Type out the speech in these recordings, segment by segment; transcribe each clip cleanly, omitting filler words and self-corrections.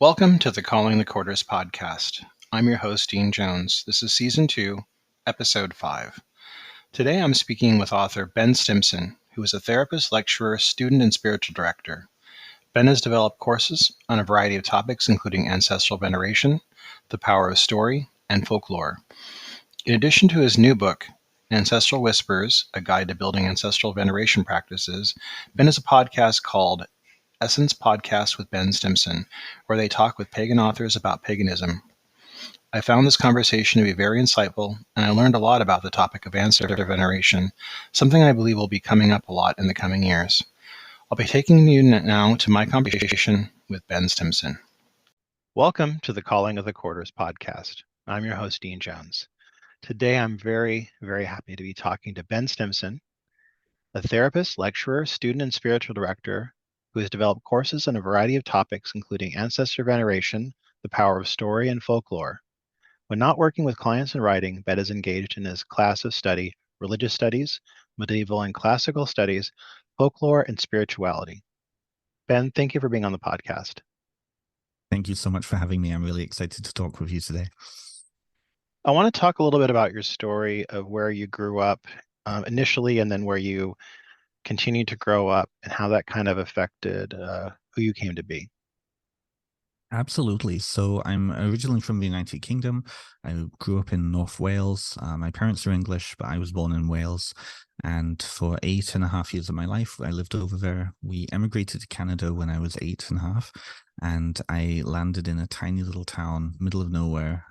Welcome to the Calling the Quarters podcast. I'm your host, Dean Jones. This is Season 2, Episode 5. Today I'm speaking with author Ben Stimpson, who is a therapist, lecturer, student, and spiritual director. Ben has developed courses on a variety of topics, including Ancestral Veneration, the power of story, and folklore. In addition to his new book, Ancestral Whispers, a guide to building ancestral veneration practices, Ben has a podcast called Essence Podcast with Ben Stimpson, where they talk with pagan authors about paganism. I found this conversation to be very insightful, and I learned a lot about the topic of ancestor veneration, something I believe will be coming up a lot in the coming years. I'll be taking you now to my conversation with Ben Stimpson. Welcome to the Calling of the Quarters podcast. I'm your host, Dean Jones. Today I'm very, very happy to be talking to Ben Stimpson, a therapist, lecturer, student, and spiritual director who has developed courses on a variety of topics, including ancestor veneration, the power of story, and folklore. When not working with clients and writing, Ben is engaged in his class of study, religious studies, medieval and classical studies, folklore, and spirituality. Ben, thank you for being on the podcast. Thank you so much for having me. I'm really excited to talk with you today. I want to talk a little bit about your story of where you grew up initially and then where you continued to grow up and how that kind of affected who you came to be. Absolutely. So I'm originally from the United Kingdom. I grew up in North Wales. My parents are English, but I was born in Wales. And for 8.5 years of my life, I lived over there. We emigrated to Canada when I was 8.5, and I landed in a tiny little town, middle of nowhere,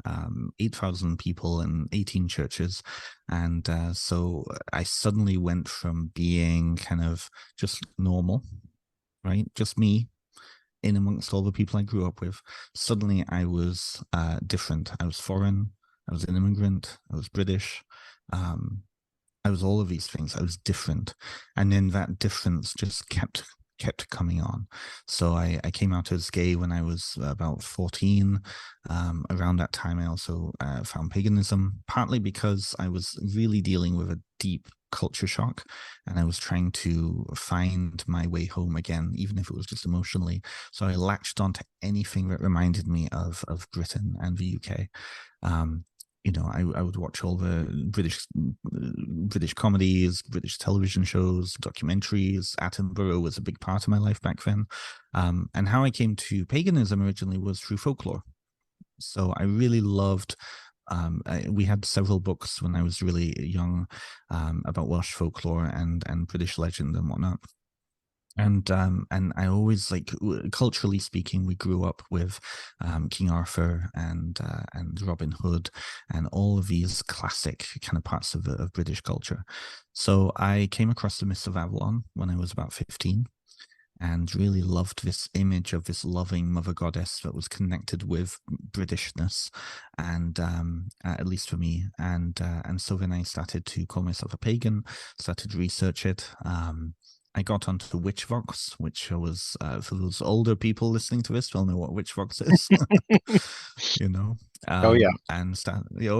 8,000 people and 18 churches. And so I suddenly went from being kind of just normal, right? Just me in amongst all the people I grew up with. Suddenly I was different. I was foreign. I was an immigrant. I was British. I was all of these things. I was different. And then that difference just kept coming on. So I came out as gay when I was about 14. Around that time, I also found paganism, partly because I was really dealing with a deep culture shock, and I was trying to find my way home again, even if it was just emotionally. So I latched onto anything that reminded me of Britain and the UK. I would watch all the British comedies, British television shows, documentaries. Attenborough was a big part of my life back then. And how I came to paganism originally was through folklore. So I really loved we had several books when I was really young about Welsh folklore and British legend and whatnot. And I always, like, culturally speaking, we grew up with King Arthur and Robin Hood and all of these classic kind of parts of British culture. So I came across the Myths of Avalon when I was about 15. And really loved this image of this loving mother goddess that was connected with Britishness, and at least for me. And so then I started to call myself a pagan, started to research it. I got onto the Witchvox, which was, for those older people listening to this, they'll know what Witchvox is. Oh,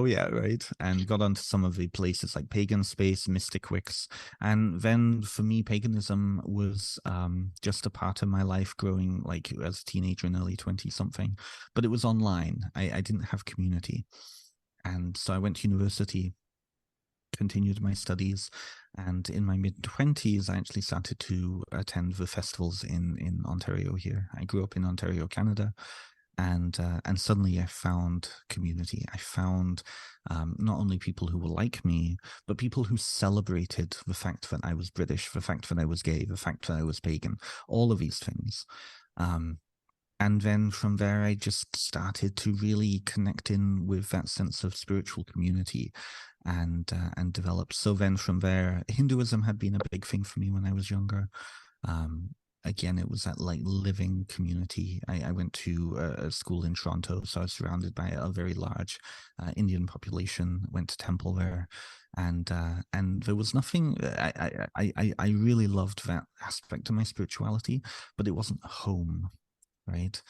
yeah. Right. And got onto some of the places like Pagan Space, Mystic Wicks. And then for me, paganism was just a part of my life growing, like, as a teenager and early 20-something. But it was online. I didn't have community. And so I went to university, continued my studies, and in my mid-20s I actually started to attend the festivals in Ontario here. I grew up in Ontario, Canada, and suddenly I found community. I found not only people who were like me, but people who celebrated the fact that I was British, the fact that I was gay, the fact that I was pagan, all of these things. And then from there, I just started to really connect in with that sense of spiritual community and develop. So then from there, Hinduism had been a big thing for me when I was younger. Again, it was that, like, living community. I went to a school in Toronto, so I was surrounded by a very large Indian population, went to temple there. And there was nothing. I really loved that aspect of my spirituality, but it wasn't home. Right.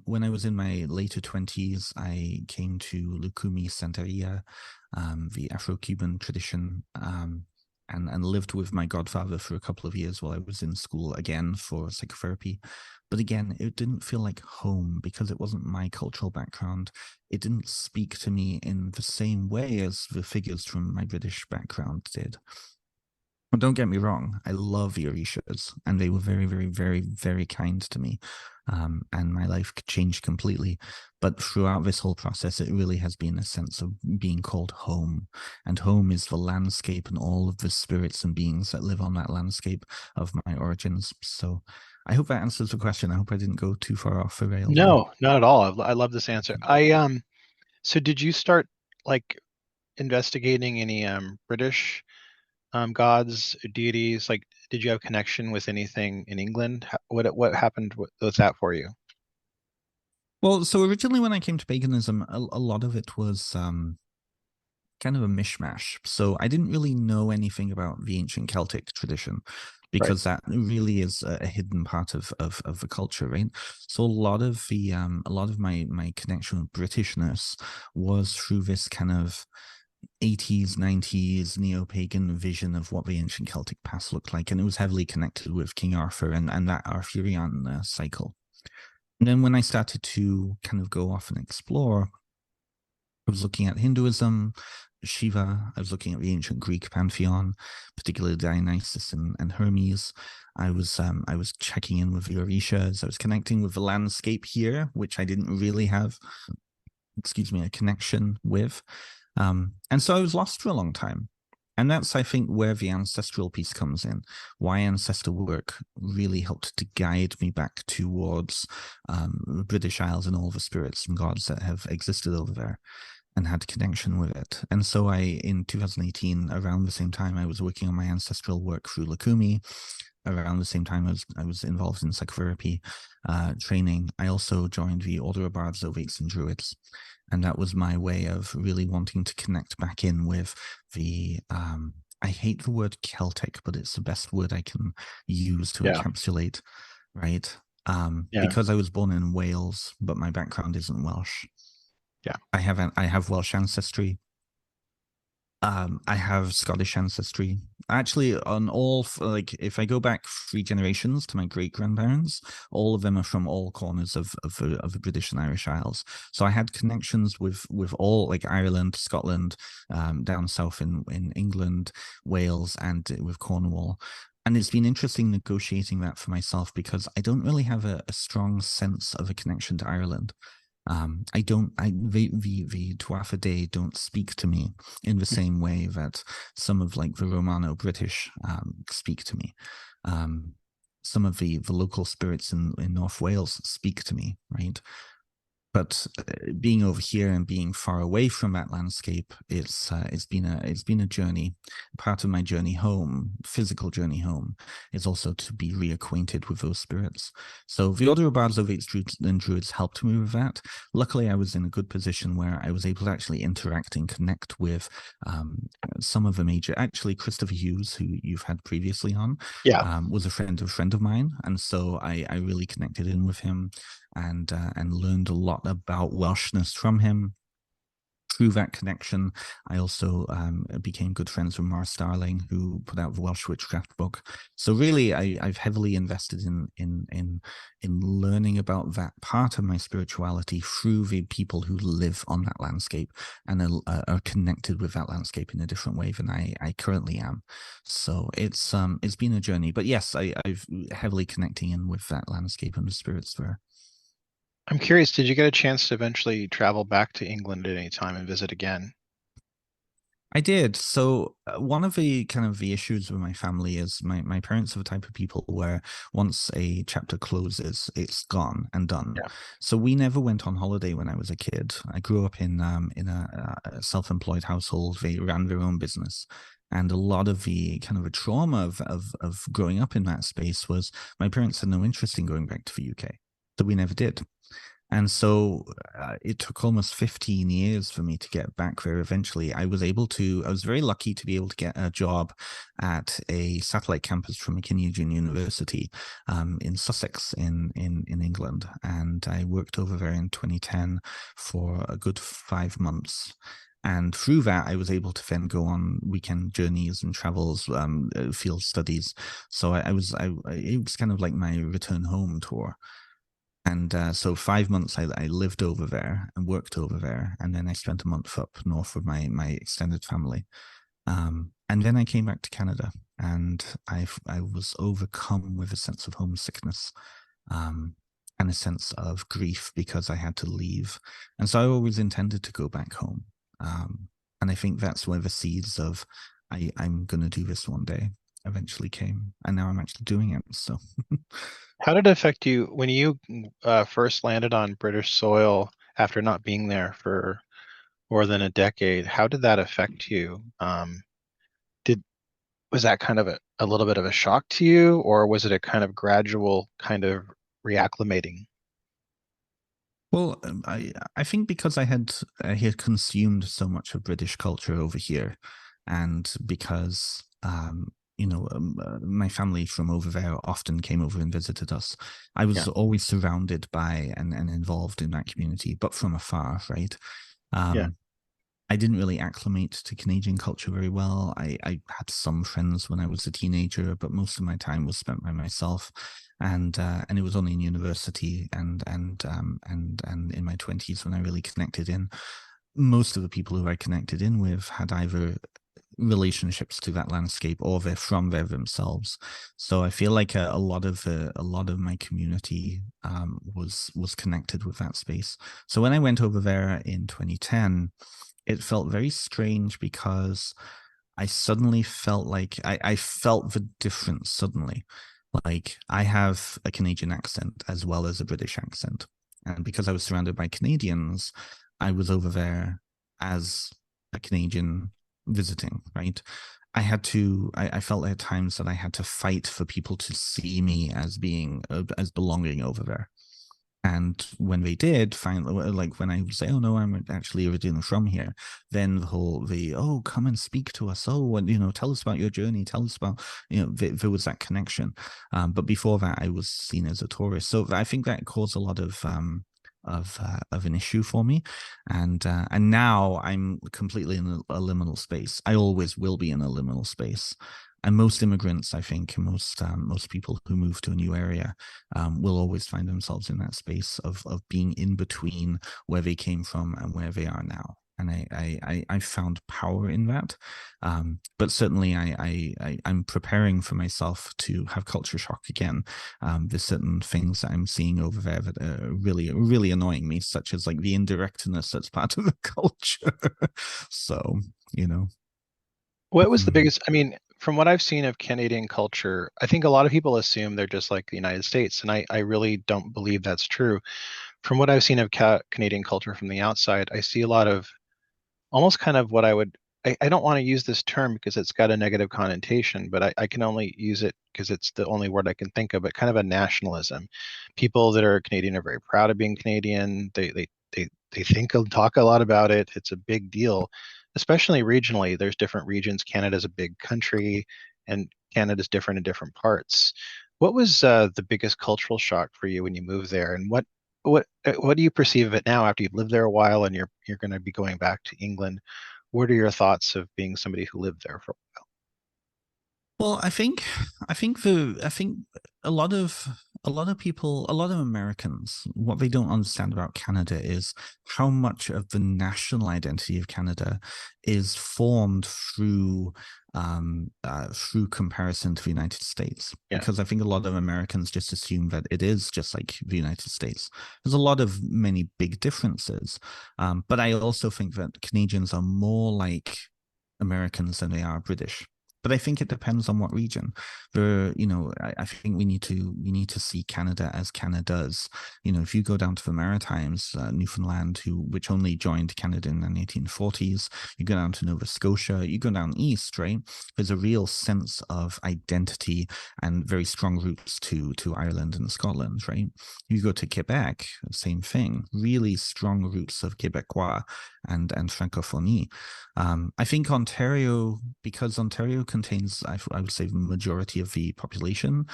When I was in my later 20s, I came to Lukumi Santeria, the Afro-Cuban tradition, and lived with my godfather for a couple of years while I was in school again for psychotherapy. But again, it didn't feel like home because it wasn't my cultural background. It didn't speak to me in the same way as the figures from my British background did. But don't get me wrong, I love the Orishas, and they were very, very, very, very kind to me. And my life changed completely. But throughout this whole process, it really has been a sense of being called home. And home is the landscape and all of the spirits and beings that live on that landscape of my origins. So I hope that answers the question. I hope I didn't go too far off the rails there. No, not at all. I love this answer. So did you start like investigating any British gods, deities? Like, did you have connection with anything in England? What happened with that for you? Well, so originally when I came to paganism, a lot of it was kind of a mishmash. So I didn't really know anything about the ancient Celtic tradition Right. because that really is a hidden part of the culture, right? So a lot of my connection with Britishness was through this kind of 80s, 90s neo-pagan vision of what the ancient Celtic past looked like. And it was heavily connected with King Arthur and that Arthurian cycle. And then when I started to kind of go off and explore, I was looking at Hinduism, Shiva. I was looking at the ancient Greek pantheon, particularly Dionysus and Hermes. I was checking in with the Orishas. I was connecting with the landscape here, which I didn't really have, excuse me, a connection with. And so I was lost for a long time. And that's, I think, where the ancestral piece comes in. Why ancestor work really helped to guide me back towards the British Isles and all the spirits and gods that have existed over there and had connection with it. And so in 2018, around the same time, I was working on my ancestral work through Lakumi. Around the same time, I was involved in psychotherapy training. I also joined the Order of Bards, Ovates, and Druids. And that was my way of really wanting to connect back in with the I hate the word Celtic, but it's the best word I can use to Yeah. encapsulate, right? Yeah. Because I was born in Wales, but my background isn't Welsh. Yeah. I have Welsh ancestry. I have Scottish ancestry. Actually, on all like if I go back 3 generations to my great grandparents, all of them are from all corners of the British and Irish Isles. So I had connections with all like Ireland, Scotland, down south in England, Wales, and with Cornwall. And it's been interesting negotiating that for myself because I don't really have a strong sense of a connection to Ireland. I don't, I, the Tuatha Dé don't speak to me in the same way that some of like the Romano British speak to me. Um, some of the local spirits in North Wales speak to me, right? But being over here and being far away from that landscape, it's been a journey. Part of my journey home, physical journey home, is also to be reacquainted with those spirits. So the Order of Bards, Ovates, and Druids helped me with that. Luckily, I was in a good position where I was able to actually interact and connect with some of the major. Actually, Christopher Hughes, who you've had previously on, Yeah. was a friend of mine, and so I really connected in with him and learned a lot about Welshness from him. Through that connection, I also became good friends with Mara Starling, who put out the Welsh Witchcraft book. So really, I've heavily invested in learning about that part of my spirituality through the people who live on that landscape and are connected with that landscape in a different way than I currently am. So it's been a journey, but yes, I've heavily connecting in with that landscape and the spirits there. I'm curious, did you get a chance to eventually travel back to England at any time and visit again? I did. So one of the kind of the issues with my family is my parents are the type of people where once a chapter closes, it's gone and done. Yeah. So we never went on holiday when I was a kid. I grew up in a self-employed household. They ran their own business. And a lot of the kind of a trauma of growing up in that space was my parents had no interest in going back to the UK. So we never did. And so it took almost 15 years for me to get back there. Eventually, I was very lucky to be able to get a job at a satellite campus from Macquarie University in Sussex in England. And I worked over there in 2010 for a good 5 months. And through that, I was able to then go on weekend journeys and travels, field studies. So it was kind of like my return home tour. And so 5 months I lived over there and worked over there, and then I spent a month up north with my extended family. And then I came back to Canada, and I was overcome with a sense of homesickness, um, and a sense of grief because I had to leave. And so I always intended to go back home. And I think that's where the seeds of I'm going to do this one day eventually came, and now I'm actually doing it. So. How did it affect you when you first landed on British soil after not being there for more than a decade? How did that affect you? Did Was that kind of a little bit of a shock to you, or was it a kind of gradual kind of reacclimating? Well, I think because I had consumed so much of British culture over here, and because my family from over there often came over and visited us, I Yeah, was always surrounded by and involved in that community, but from afar, right? yeah. Um, I didn't really acclimate to Canadian culture very well. I had some friends when I was a teenager, but most of my time was spent by myself. And it was only in university and in my 20s when I really connected in. Most of the people who I connected in with had either relationships to that landscape or they're from there themselves. So I feel like a lot of my community was connected with that space. So when I went over there in 2010, it felt very strange because I suddenly felt like I felt the difference suddenly. Like I have a Canadian accent as well as a British accent. And because I was surrounded by Canadians, I was over there as a Canadian visiting, right? I felt at times that I had to fight for people to see me as being, as belonging over there. And when they did finally, like when I would say, "Oh no, I'm actually originally from here," then oh, come and speak to us. Oh, and tell us about your journey. Tell us about there was that connection. But before that, I was seen as a tourist. So I think that caused a lot of an issue for me, and now I'm completely in a liminal space. I always will be in a liminal space. And most immigrants, I think, and most people who move to a new area will always find themselves in that space of being in between where they came from and where they are now. And I found power in that, but certainly I'm preparing for myself to have culture shock again. There's certain things that I'm seeing over there that are really really annoying me, such as like the indirectness that's part of the culture. So you know. What was the Mm. biggest, I mean, from what I've seen of Canadian culture, I think a lot of people assume they're just like the United States, and I really don't believe that's true. From what I've seen of Canadian culture from the outside, I see a lot of almost kind of what I don't want to use this term because it's got a negative connotation, but I can only use it because it's the only word I can think of, but kind of a nationalism. People that are Canadian are very proud of being Canadian. They think and talk a lot about it. It's a big deal, especially regionally. There's different regions. Canada's a big country, and Canada's different in different parts. What was the biggest cultural shock for you when you moved there, and what do you perceive of it now after you've lived there a while and you're going to be going back to England? What are your thoughts of being somebody who lived there for? Well, I think a lot of people, a lot of Americans, what they don't understand about Canada is how much of the national identity of Canada is formed through comparison to the United States. Yeah, Because I think a lot of Americans just assume that it is just like the United States. There's a lot of many big differences, but I also think that Canadians are more like Americans than they are British. But I think it depends on what region. I think we need to see Canada as Canada's. If you go down to the Maritimes, Newfoundland, which only joined Canada in the 1840s, you go down to Nova Scotia, you go down east, right? There's a real sense of identity and very strong roots to Ireland and Scotland, right? You go to Quebec, same thing, really strong roots of Quebecois and Francophonie. I think Ontario, because Ontario contains, I would say, the majority of the population.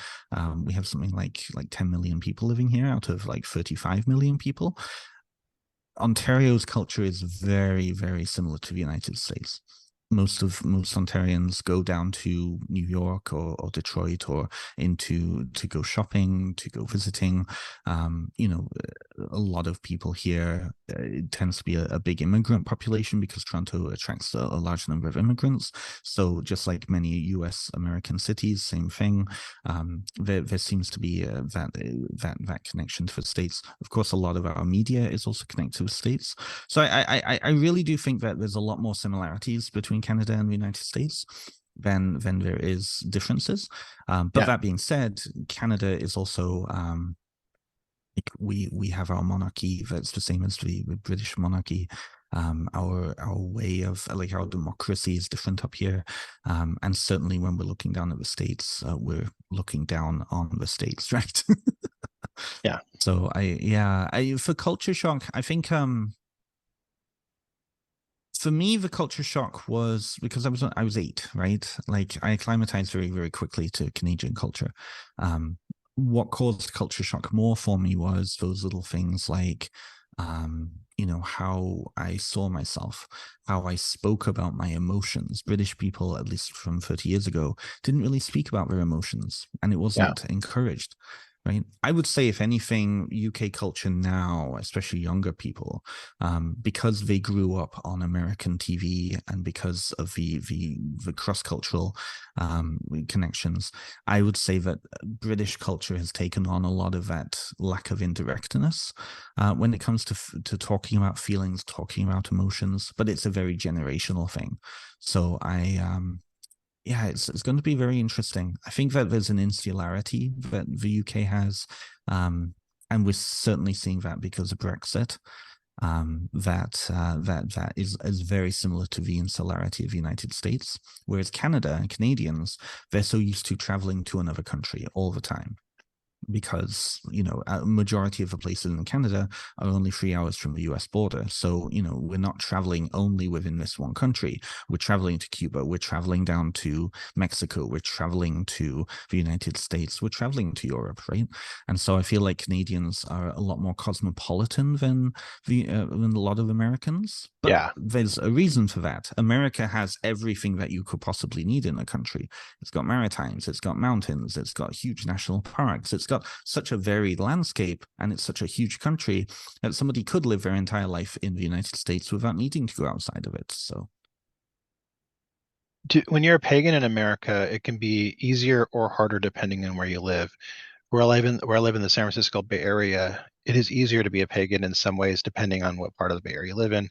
We have something like 10 million people living here out of like 35 million people. Ontario's culture is very, very similar to the United States. Most Ontarians go down to New York or Detroit or into to go shopping, to go visiting. You know, a lot of people here. It tends to be a big immigrant population because Toronto attracts a large number of immigrants. So just like many U.S. American cities, same thing. There seems to be that connection to the states. Of course, a lot of our media is also connected to the states. So I really do think that there's a lot more similarities between Canada and the United States than there is differences. But Yeah, that being said, Canada is also we have our monarchy that's the same as the British monarchy. Our way of like our democracy is different up here, and certainly when we're looking down at the states, we're looking down on the states, right? yeah, So I for culture shock, I think for me, the culture shock was because I was 8, right? Like I acclimatized very very quickly to Canadian culture. What caused culture shock more for me was those little things like, you know, how I saw myself, how I spoke about my emotions. British people, at least from 30 years ago, didn't really speak about their emotions, and it yeah, wasn't encouraged. Right. I would say, if anything, UK culture now, especially younger people, because they grew up on American TV and because of the cross cultural connections, I would say that British culture has taken on a lot of that lack of indirectness when it comes to talking about feelings, talking about emotions. But it's a very generational thing. So yeah, it's going to be very interesting. I think that there's an insularity that the UK has, and we're certainly seeing that because of Brexit. That is very similar to the insularity of the United States, whereas Canada and Canadians, they're so used to traveling to another country all the time because you know a majority of the places in Canada are only 3 hours from the US border. So you know we're not traveling only within this one country. We're traveling to Cuba. We're traveling down to Mexico. We're traveling to the United States. We're traveling to Europe, right? And so I feel like Canadians are a lot more cosmopolitan than a lot of Americans. But yeah. there's a reason for that. America has everything that you could possibly need in a country. It's got maritimes, it's got mountains, it's got huge national parks, it's got such a varied landscape, and it's such a huge country that somebody could live their entire life in the United States without needing to go outside of it. So, When you're a pagan in America, it can be easier or harder depending on where you live. Where I live in the San Francisco Bay Area, it is easier to be a pagan in some ways depending on what part of the Bay Area you live in.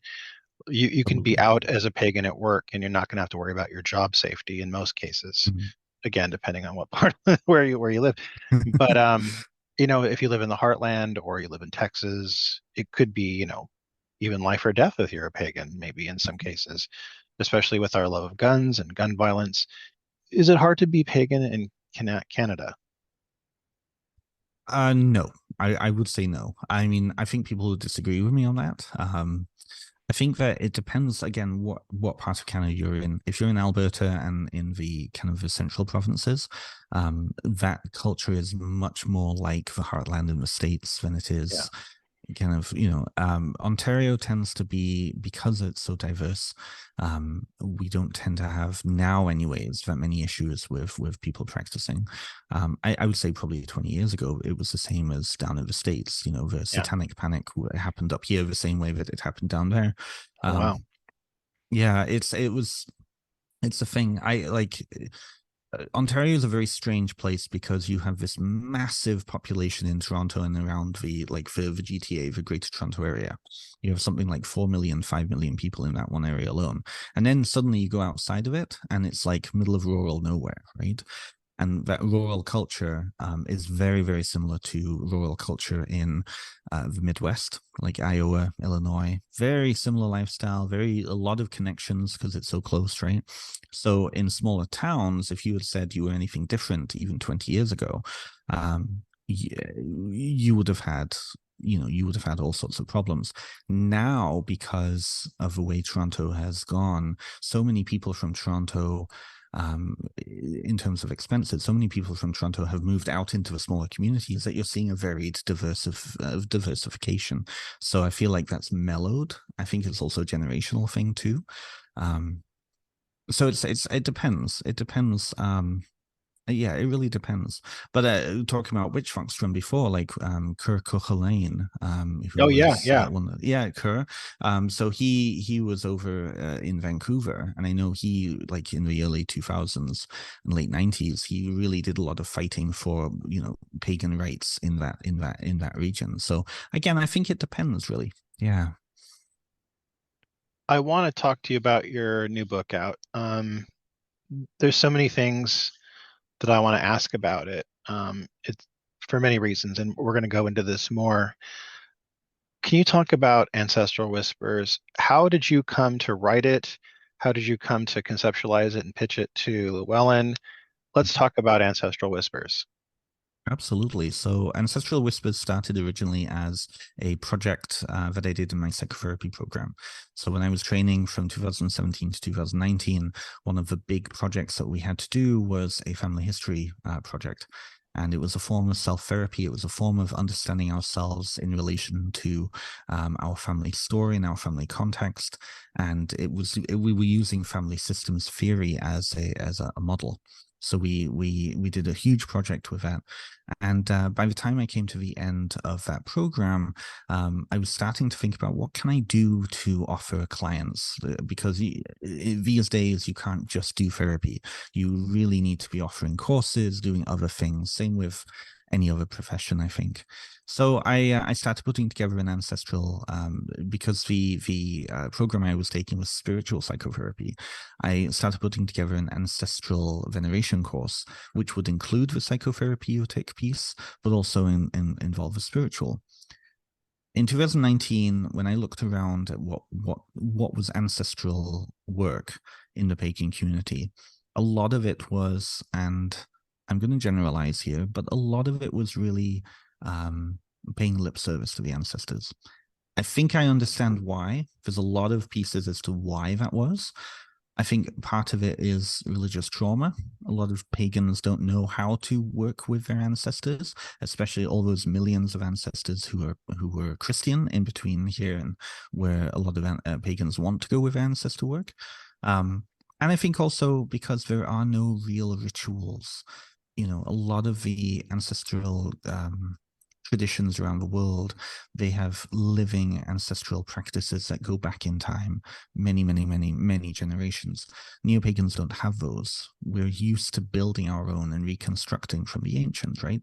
You can be absolutely. out as a pagan at work and you're not going to have to worry about your job safety in most cases. Mhm. Again, depending on what part where you live. But if you live in the heartland or you live in Texas, it could be, even life or death if you're a pagan, maybe in some cases, especially with our love of guns and gun violence. Is it hard to be pagan in Canada? No, I would say no. I mean, I think people would disagree with me on that. I think that it depends again what part of Canada you're in. If you're in Alberta and in the kind of the central provinces, that culture is much more like the heartland in the States than it Yeah, is kind of Ontario tends to be, because it's so diverse, we don't tend to have now anyways that many issues with people practicing. I would say probably 20 years ago it was the same as down in the States. You know, the yeah. satanic panic happened up here the same way that it happened down there. Oh, wow. Yeah, it's a thing. I like Ontario is a very strange place because you have this massive population in Toronto and around the GTA, the Greater Toronto Area. You have something like 4 million, 5 million people in that one area alone. And then suddenly you go outside of it and it's like middle of rural nowhere, right? And that rural culture is very, very similar to rural culture in the Midwest, like Iowa, Illinois. Very similar lifestyle, a lot of connections because it's so close, right? So in smaller towns, if you had said you were anything different even 20 years ago, you would have had you would have had all sorts of problems. Now, because of the way Toronto has gone, so many people from Toronto in terms of expenses. So many people from Toronto have moved out into the smaller communities that you're seeing a varied diversification. So I feel like that's mellowed. I think it's also a generational thing too. Um, so it depends. It depends. Yeah, it really depends. But talking about witch fox from before, like Kerr Cuchulainn, who Oh yeah, was yeah. yeah, Kerr. So he was over in Vancouver, and I know he, like, in the early 2000s and late 90s, he really did a lot of fighting for, pagan rights in that region. So again, I think it depends, really. Yeah. I want to talk to you about your new book out. There's so many things that I want to ask about it. It's for many reasons, and we're going to go into this more. Can you talk about Ancestral Whispers? How did you come to write it? How did you come to conceptualize it and pitch it to Llewellyn? Let's talk about Ancestral Whispers. Absolutely. So Ancestral Whispers started originally as a project that I did in my psychotherapy program. So when I was training from 2017 to 2019, one of the big projects that we had to do was a family history project. And it was a form of self-therapy. It was a form of understanding ourselves in relation to our family story and our family context. And we were using family systems theory as a model. So we did a huge project with that. And by the time I came to the end of that program, I was starting to think about what can I do to offer clients, because these days you can't just do therapy. You really need to be offering courses, doing other things. Same with any other profession, I think. So I started putting together an ancestral, because the program I was taking was spiritual psychotherapy. I started putting together an ancestral veneration course, which would include the psychotherapeutic piece, but also involve the spiritual. In 2019, when I looked around at what was ancestral work in the pagan community, a lot of it was, and I'm going to generalize here, but a lot of it was really paying lip service to the ancestors. I think I understand why. There's a lot of pieces as to why that was. I think part of it is religious trauma. A lot of pagans don't know how to work with their ancestors, especially all those millions of ancestors who were Christian in between here and where a lot of pagans want to go with ancestor work. And I think also because there are no real rituals. A lot of the ancestral traditions around the world, they have living ancestral practices that go back in time, many, many, many, many generations. Neo-pagans don't have those. We're used to building our own and reconstructing from the ancient, right?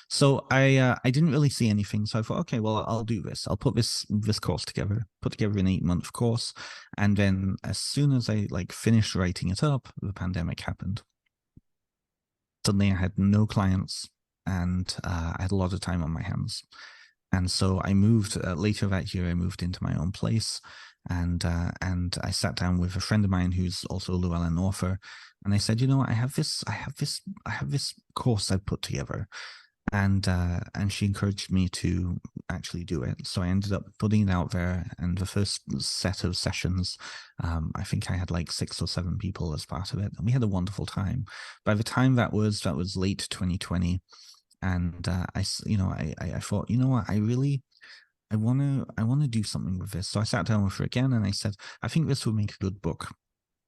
So I didn't really see anything. So I thought, okay, well, I'll do this. I'll put this course together, put together an 8-month course. And then as soon as I finished writing it up, the pandemic happened. Suddenly I had no clients, and I had a lot of time on my hands. And so I moved later that year. I moved into my own place, and I sat down with a friend of mine who's also a Llewellyn author, and I said, I have this course I've put together, and she encouraged me to actually do it. So I ended up putting it out there, and the first set of sessions, I think I had 6 or 7 people as part of it, and we had a wonderful time. By the time that was late 2020, and I thought, what, I want to do something with this. So I sat down with her again, and I said, I think this would make a good book.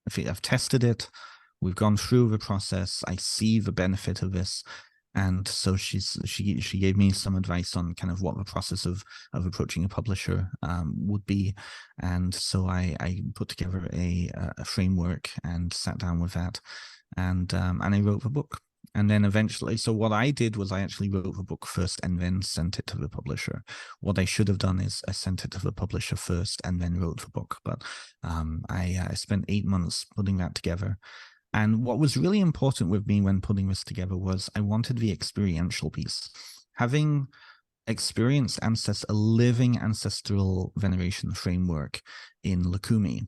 I think I've tested it. We've gone through the process. I see the benefit of this. And so she gave me some advice on kind of what the process of approaching a publisher would be. And so I put together a framework and sat down with that, and I wrote the book. And then eventually, so what I did was I actually wrote the book first and then sent it to the publisher. What I should have done is I sent it to the publisher first and then wrote the book. But I spent 8 months putting that together. And what was really important with me when putting this together was I wanted the experiential piece. Having experienced a living ancestral veneration framework in Lukumi,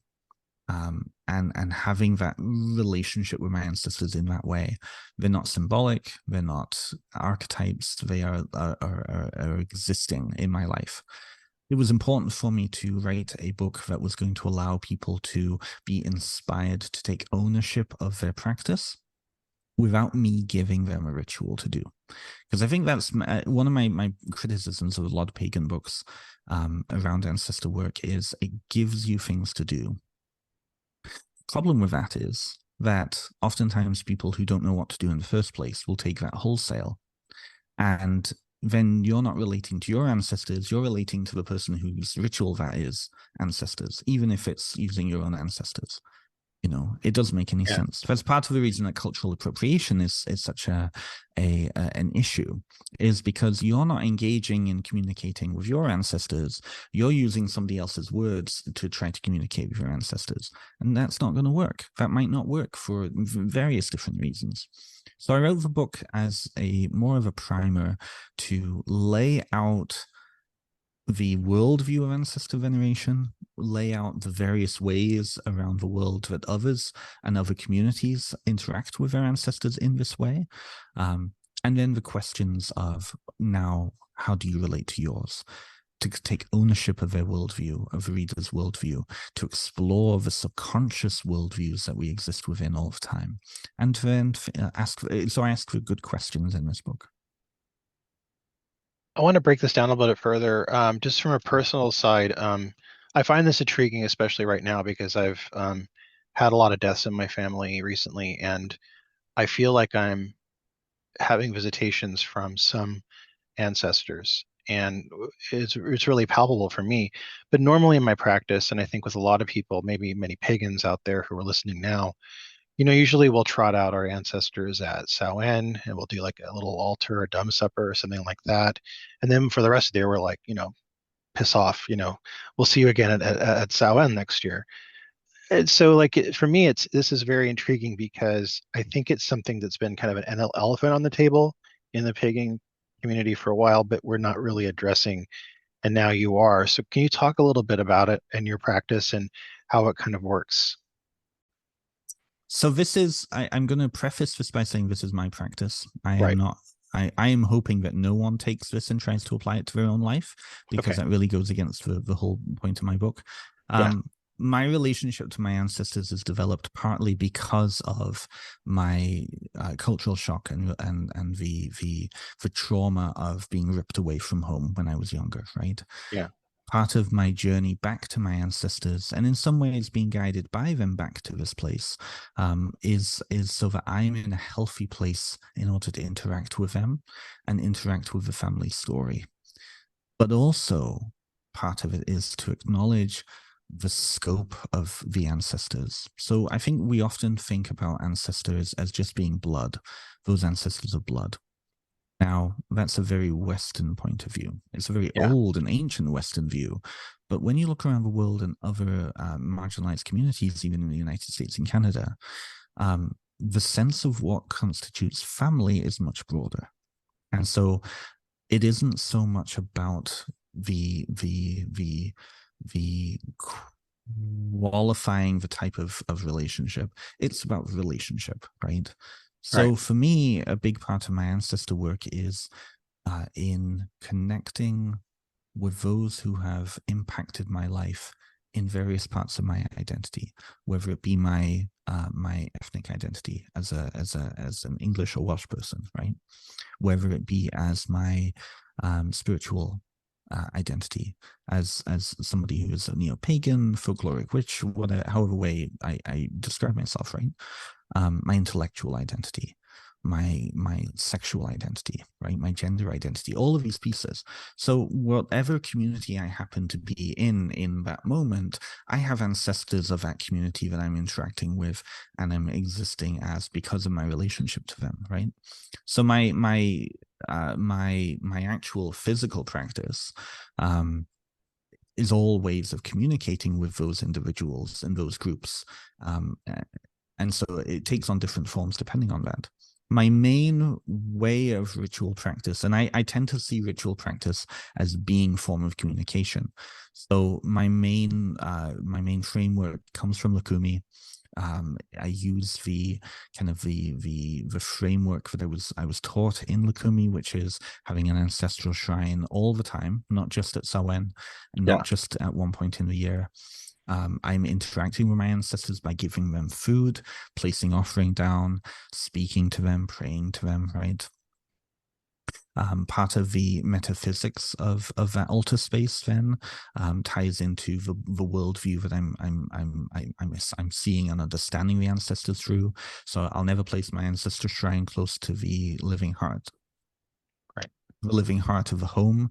and having that relationship with my ancestors in that way. They're not symbolic, they're not archetypes, they are existing in my life. it was important for me to write a book that was going to allow people to be inspired to take ownership of their practice without me giving them a ritual to do. Because I think that's one of my criticisms of a lot of pagan books around ancestor work is it gives you things to do. Problem with that is that oftentimes people who don't know what to do in the first place will take that wholesale, and then you're not relating to your ancestors, you're relating to the person whose ritual that is ancestors, even if it's using your own ancestors. It doesn't make any Yeah. sense. That's part of the reason that cultural appropriation is such an issue, is because you're not engaging in communicating with your ancestors. You're using somebody else's words to try to communicate with your ancestors, and that's not going to work. That might not work for various different reasons. So I wrote the book as a more of a primer to lay out the worldview of ancestor veneration, lay out the various ways around the world that others and other communities interact with their ancestors in this way. And then the questions of now, how do you relate to yours? To take ownership of their worldview, of the reader's worldview, to explore the subconscious worldviews that we exist within all the time. And then so I ask for good questions in this book. I want to break this down a little bit further. Just from a personal side, I find this intriguing, especially right now, because I've had a lot of deaths in my family recently, and I feel like I'm having visitations from some ancestors, and it's really palpable for me. But normally in my practice, and I think with a lot of people, maybe many pagans out there who are listening now, usually we'll trot out our ancestors at Samhain, and we'll do like a little altar, a dumb supper, or something like that. And then for the rest of the year, we're like, piss off, we'll see you again at Samhain next year. And so, like, for me, this is very intriguing because I think it's something that's been kind of an elephant on the table in the pagan community for a while, but we're not really addressing, and now you are. So can you talk a little bit about it and your practice and how it kind of works? So I'm going to preface this by saying this is my practice. I am Right. not, I am hoping that no one takes this and tries to apply it to their own life, because Okay. that really goes against the whole point of my book. Yeah. My relationship to my ancestors is developed partly because of my cultural shock and the trauma of being ripped away from home when I was younger, right? Yeah. Part of my journey back to my ancestors, and in some ways being guided by them back to this place, is so that I'm in a healthy place in order to interact with them and interact with the family story. But also, part of it is to acknowledge the scope of the ancestors. So I think we often think about ancestors as just being blood, those ancestors of blood. Now, that's a very Western point of view. It's a very Yeah. old and ancient Western view. But when you look around the world and other marginalized communities, even in the United States and Canada, the sense of what constitutes family is much broader. And so it isn't so much about the qualifying the type of relationship. It's about relationship, right? Right. So for me, a big part of my ancestor work is in connecting with those who have impacted my life in various parts of my identity, whether it be my ethnic identity as an English or Welsh person, right? Whether it be as my spiritual identity, as somebody who is a neo-pagan, folkloric witch, whatever, however way I describe myself, right? My intellectual identity, my sexual identity, right? My gender identity, all of these pieces. So whatever community I happen to be in that moment, I have ancestors of that community that I'm interacting with and I'm existing as because of my relationship to them, right? So my actual physical practice is all ways of communicating with those individuals and those groups. And so it takes on different forms depending on that. My main way of ritual practice, and I tend to see ritual practice as being form of communication. So my main framework comes from Lukumi. I use the kind of the framework that I was taught in Lukumi, which is having an ancestral shrine all the time, not just at Samhain, not Yeah. just at one point in the year. I'm interacting with my ancestors by giving them food, placing offering down, speaking to them, praying to them, right? Part of the metaphysics of that altar space then ties into the worldview that I'm seeing and understanding the ancestors through. So I'll never place my ancestor shrine close to the living heart. Right. The living heart of the home,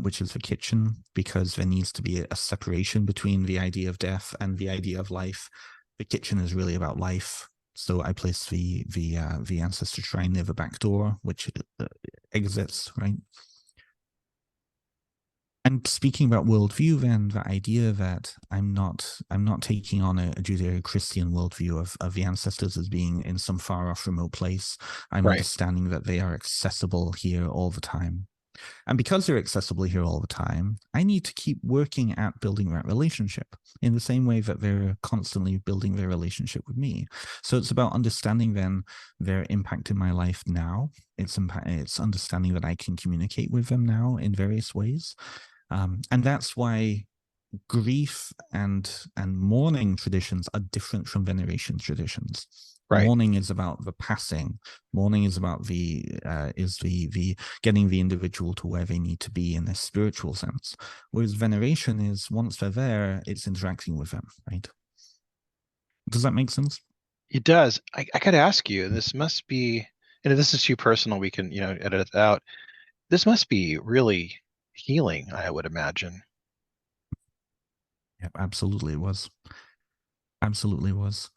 which is the kitchen, because there needs to be a separation between the idea of death and the idea of life. The kitchen is really about life. So I place the ancestor shrine near the back door, which exits, right? And speaking about worldview, then the idea that I'm not taking on a Judeo-Christian worldview of the ancestors as being in some far off remote place. I'm Right. understanding that they are accessible here all the time. And because they're accessible here all the time, I need to keep working at building that relationship in the same way that they're constantly building their relationship with me. So it's about understanding then their impact in my life now. It's understanding that I can communicate with them now in various ways. And that's why grief and mourning traditions are different from veneration traditions. Right. Mourning is about the passing. Mourning is about the getting the individual to where they need to be in a spiritual sense. Whereas veneration is once they're there, it's interacting with them, right? Does that make sense? It does. I got to ask you, this must be, and if this is too personal, we can, edit it out. This must be really healing, I would imagine. Yeah, absolutely it was. Absolutely it was.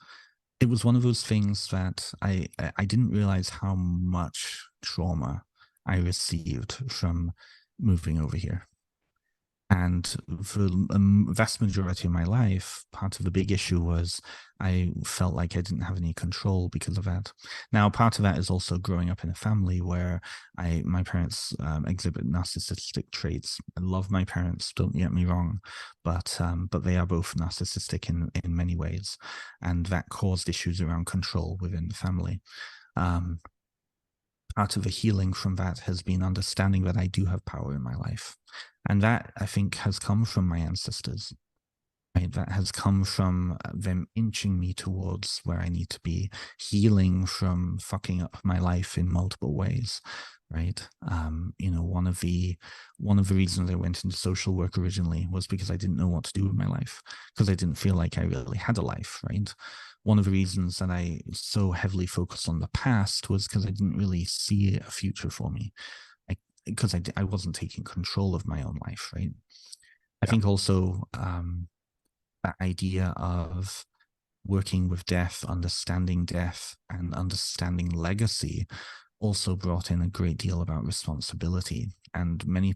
It was one of those things that I didn't realize how much trauma I received from moving over here. And for the vast majority of my life, part of the big issue was I felt like I didn't have any control because of that. Now, part of that is also growing up in a family where my parents exhibit narcissistic traits. I love my parents, don't get me wrong, but they are both narcissistic in many ways, and that caused issues around control within the family. Um, Part of the healing from that has been understanding that I do have power in my life. And that I think has come from my ancestors. Right? That has come from them inching me towards where I need to be, healing from fucking up my life in multiple ways. Right. One of the reasons I went into social work originally was because I didn't know what to do with my life, because I didn't feel like I really had a life. Right. One of the reasons that I so heavily focused on the past was because I didn't really see a future for me. Because I wasn't taking control of my own life. Right. I Yeah. think also that idea of working with death, understanding death, and understanding legacy also brought in a great deal about responsibility. And many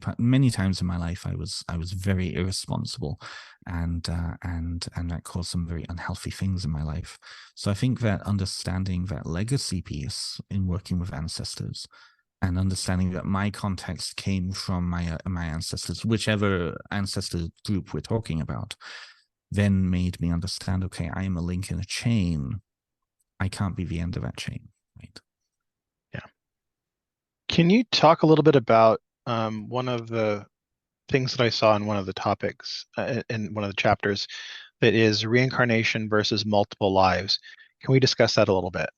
times in my life, I was very irresponsible, and that caused some very unhealthy things in my life. So I think that understanding that legacy piece in working with ancestors, and understanding that my context came from my ancestors, whichever ancestor group we're talking about, then made me understand, okay, I am a link in a chain. I can't be the end of that chain, right? Yeah. Can you talk a little bit about one of the things that I saw in one of the topics in one of the chapters that is reincarnation versus multiple lives? Can we discuss that a little bit?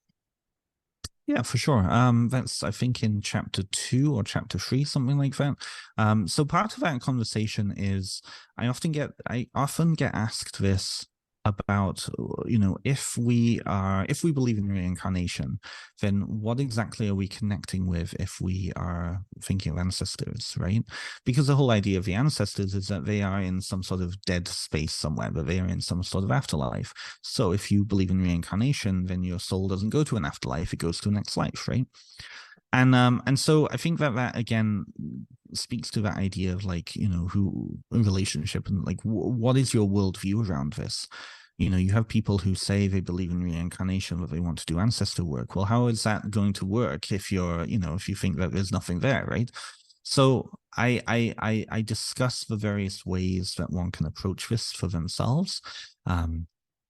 Yeah, for sure. That's I think in chapter 2 or chapter 3, something like that. So part of that conversation is I often get asked this about, if we believe in reincarnation, then what exactly are we connecting with if we are thinking of ancestors, right? Because the whole idea of the ancestors is that they are in some sort of dead space somewhere, that they are in some sort of afterlife. So if you believe in reincarnation, then your soul doesn't go to an afterlife; it goes to a next life, right? And so I think that again speaks to that idea of, like, who a relationship, and like what is your worldview around this. You have people who say they believe in reincarnation, but they want to do ancestor work. Well, how is that going to work if if you think that there's nothing there, right? So I discuss the various ways that one can approach this for themselves.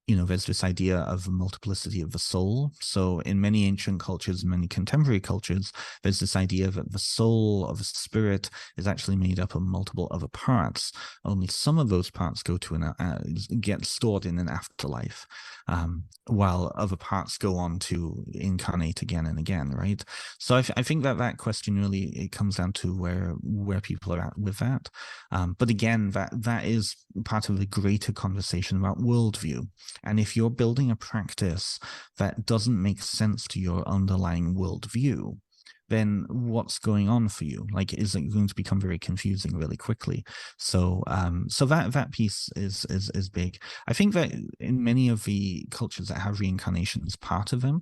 there's this idea of a multiplicity of the soul. So in many ancient cultures, many contemporary cultures, there's this idea that the soul of a spirit is actually made up of multiple other parts. Only some of those parts go to get stored in an afterlife, while other parts go on to incarnate again and again, right? So I think that question really, it comes down to where people are at with that. But again, that is part of the greater conversation about worldview. And if you're building a practice that doesn't make sense to your underlying worldview, then what's going on for you? Like, is it going to become very confusing really quickly? So, so that piece is big. I think that in many of the cultures that have reincarnation as part of them,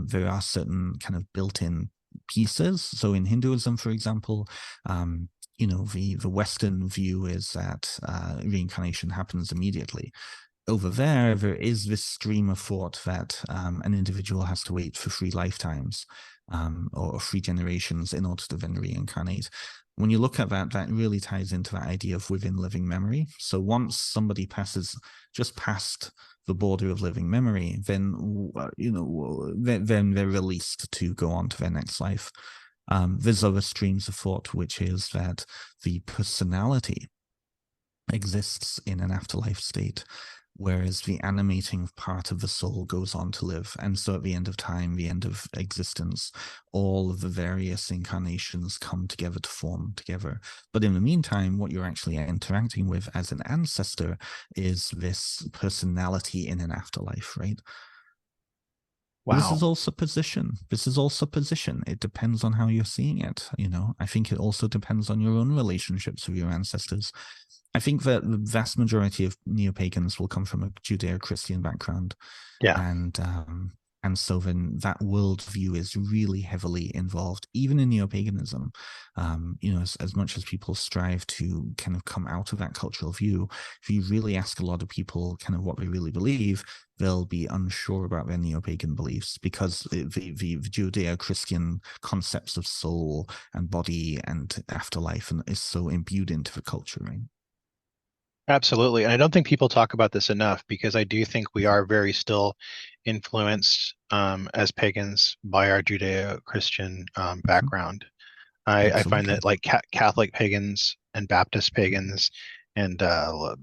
there are certain kind of built-in pieces. So in Hinduism, for example, the Western view is that reincarnation happens immediately. Over there is this stream of thought that an individual has to wait for 3 lifetimes or 3 generations in order to then reincarnate. When you look at that, that really ties into that idea of within living memory. So once somebody passes just past the border of living memory, then then they're released to go on to their next life. There's other streams of thought, which is that the personality exists in an afterlife state, whereas the animating part of the soul goes on to live. And so at the end of time, the end of existence, all of the various incarnations come together to form together. But in the meantime, what you're actually interacting with as an ancestor is this personality in an afterlife, right? This is Wow. all supposition. This is all supposition. It depends on how you're seeing it. I think it also depends on your own relationships with your ancestors. I think that the vast majority of neo-pagans will come from a Judeo-Christian background, Yeah. and so then that worldview is really heavily involved, even in neo-paganism. As much as people strive to kind of come out of that cultural view, if you really ask a lot of people kind of what they really believe, they'll be unsure about their neo-pagan beliefs, because the Judeo-Christian concepts of soul and body and afterlife is so imbued into the culture, right? Absolutely. And I don't think people talk about this enough, because I do think we are very still influenced as pagans by our Judeo-Christian Mhm. background. I find Absolutely. that like Catholic pagans and Baptist pagans and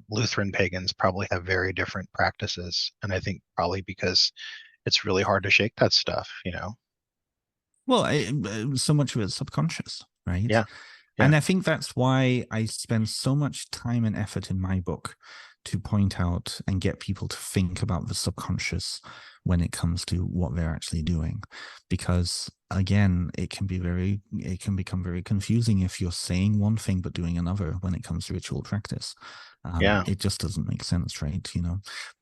Lutheran pagans probably have very different practices. And I think probably because it's really hard to shake that stuff. Well, so much of it's subconscious, right? Yeah. Yeah. And I think that's why I spend so much time and effort in my book to point out and get people to think about the subconscious when it comes to what they're actually doing. Because again, it can become very confusing if you're saying one thing but doing another when it comes to ritual practice. Yeah. It just doesn't make sense, right?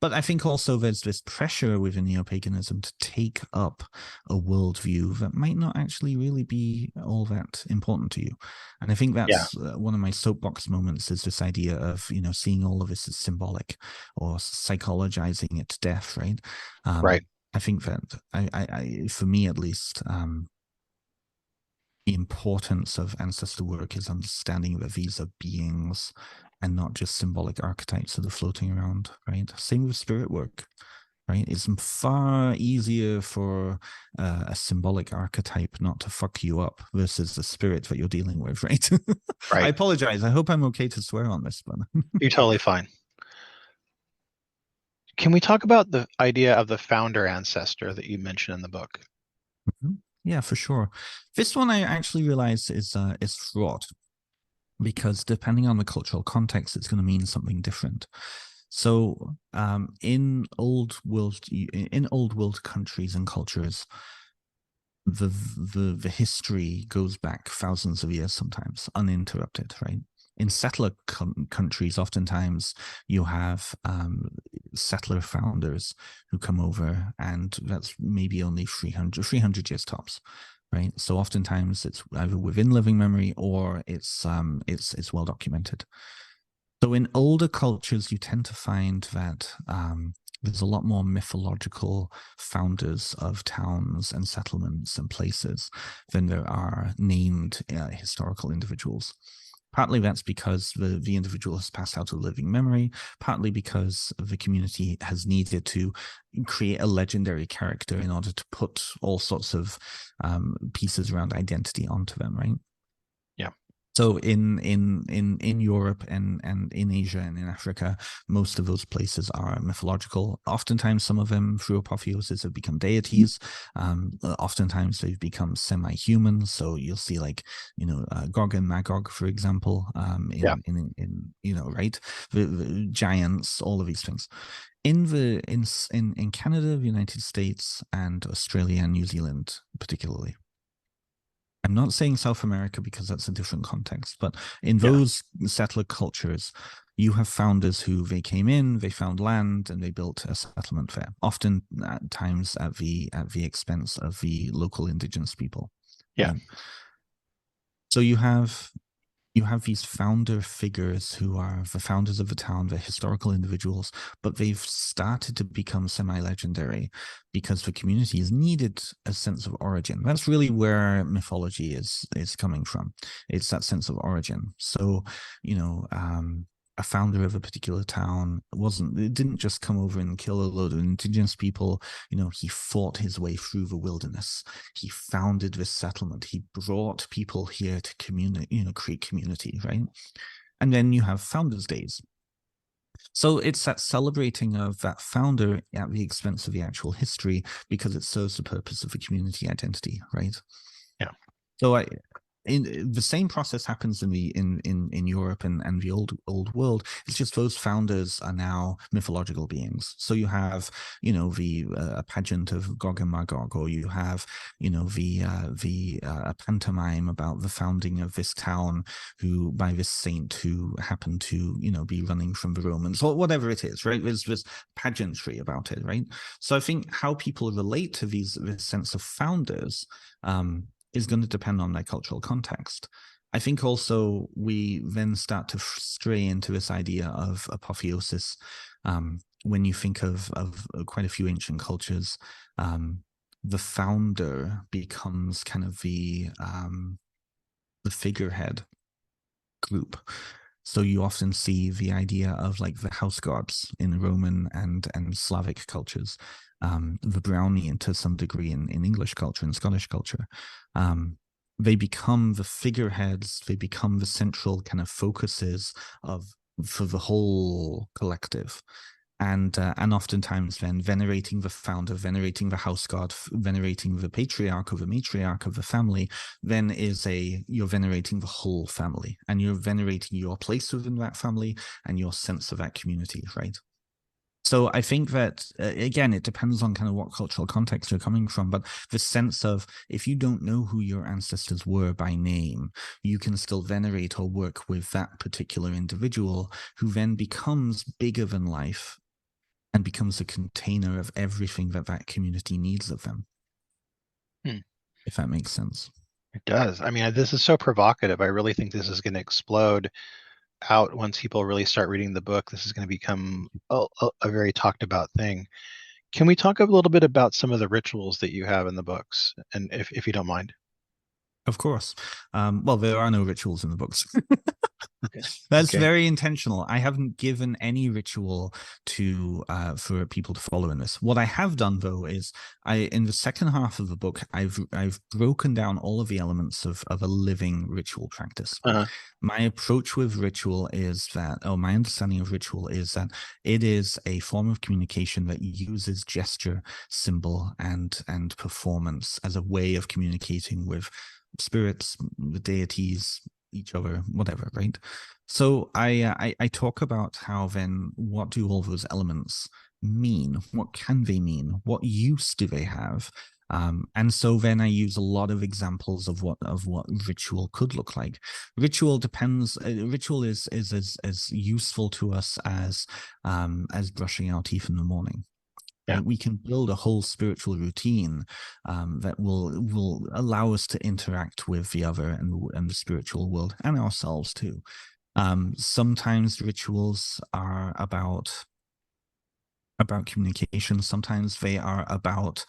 But I think also there's this pressure within neo-paganism to take up a worldview that might not actually really be all that important to you. And I think Yeah. that's one of my soapbox moments, is this idea of, seeing all of this as symbolic or psychologizing it to death, right? Right. I think that for me at least, the importance of ancestor work is understanding that these are beings and not just symbolic archetypes that are floating around, right? Same with spirit work, right? It's far easier for a symbolic archetype not to fuck you up versus the spirit that you're dealing with, right? I Right. apologize. I hope I'm okay to swear on this, but You're totally fine. Can we talk about the idea of the founder ancestor that you mentioned in the book? yeah, for sure. This one I actually realize is fraught, because depending on the cultural context, it's going to mean something different. So, in old world countries and cultures, the history goes back thousands of years, sometimes uninterrupted, right? In settler countries, oftentimes you have settler founders who come over, and that's maybe only 300 years tops, right? So oftentimes it's either within living memory or it's well documented. So in older cultures, you tend to find that there's a lot more mythological founders of towns and settlements and places than there are named historical individuals. Partly that's because the individual has passed out a living memory, partly because the community has needed to create a legendary character in order to put all sorts of pieces around identity onto them, right? Yeah. So in Europe and in Asia and in Africa, most of those places are mythological. Oftentimes, some of them through apotheosis have become deities. Oftentimes, they've become semi-human. So you'll see like Gog and Magog, for example, Yeah. in right, the giants, all of these things. In Canada, the United States, and Australia and New Zealand, particularly. I'm not saying South America because that's a different context, but in Yeah. those settler cultures, you have founders who they came in, they found land, and they built a settlement there. Often at times at the expense of the local indigenous people. Yeah. Right? So you have these founder figures who are the founders of the town, the historical individuals, but they've started to become semi-legendary because the community has needed a sense of origin. That's really where mythology is coming from. It's that sense of origin. So, a founder of a particular town it didn't just come over and kill a load of indigenous people. He fought his way through the wilderness. He founded this settlement. He brought people here to create community, right? And then you have Founders Days. So it's that celebrating of that founder at the expense of the actual history because it serves the purpose of the community identity, right? Yeah. So the same process happens in Europe and the old world. It's just those founders are now mythological beings. So you have the pageant of Gog and Magog, or you have the pantomime about the founding of this town who by this saint who happened to be running from the Romans, or whatever it is, right? There's this pageantry about it, right? So I think how people relate to this sense of founders is going to depend on their cultural context. I think also we then start to stray into this idea of apotheosis. When you think of quite a few ancient cultures, the founder becomes kind of the figurehead group. So you often see the idea of like the house gods in Roman and Slavic cultures, the brownie to some degree in English culture and Scottish culture. They become the figureheads, they become the central kind of focuses for the whole collective. And oftentimes then venerating the founder, venerating the house god, venerating the patriarch or the matriarch of the family, then you're venerating the whole family, and you're venerating your place within that family and your sense of that community, right? So I think that, again, it depends on kind of what cultural context you're coming from, but the sense of if you don't know who your ancestors were by name, you can still venerate or work with that particular individual who then becomes bigger than life and becomes a container of everything that community needs of them. Hmm. If that makes sense. It does. I mean, this is so provocative. I really think this is going to explode out once people really start reading the book. This is going to become a very talked about thing. Can we talk a little bit about some of the rituals that you have in the books, and if you don't mind? Of course. Well, there are no rituals in the books. Okay. That's Okay. very intentional. I haven't given any ritual to for people to follow in this. What I have done though is in the second half of the book, I've broken down all of the elements of a living ritual practice. Uh-huh. My approach with ritual is that, my understanding of ritual is that it is a form of communication that uses gesture, symbol, and performance as a way of communicating with spirits, the deities, each other, whatever, right? So I talk about how then what do all those elements mean? What can they mean? What use do they have? And so then I use a lot of examples of what ritual could look like. Ritual depends. Ritual is as useful to us as brushing our teeth in the morning. Yeah. Right? We can build a whole spiritual routine that will allow us to interact with the other and the spiritual world and ourselves too. Sometimes rituals are about about communication. Sometimes they are about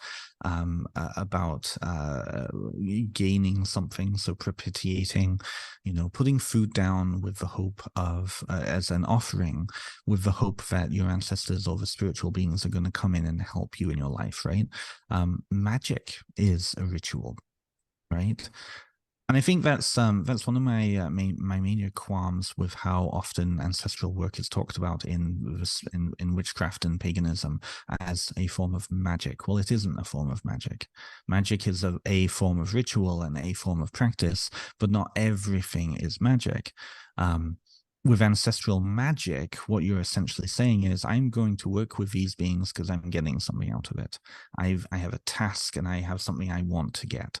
gaining something, so propitiating, putting food down with the hope of as an offering, with the hope that your ancestors or the spiritual beings are going to come in and help you in your life, right? Magic is a ritual, right? And I think that's one of my major qualms with how often ancestral work is talked about in witchcraft and paganism as a form of magic. Well, it isn't a form of magic. Magic is a form of ritual and a form of practice, but not everything is magic. With ancestral magic, what you're essentially saying is, I'm going to work with these beings because I'm getting something out of it. I have a task and I have something I want to get.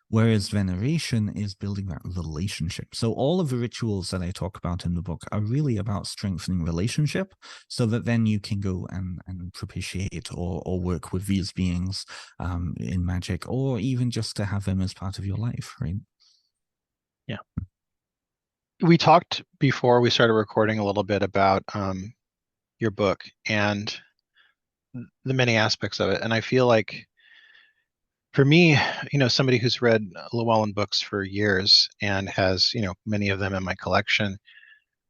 Whereas veneration is building that relationship. So all of the rituals that I talk about in the book are really about strengthening relationship so that then you can go and propitiate or work with these beings in magic, or even just to have them as part of your life, right? Yeah. We talked before we started recording a little bit about your book and the many aspects of it. And I feel like for me, somebody who's read Llewellyn books for years and has, many of them in my collection,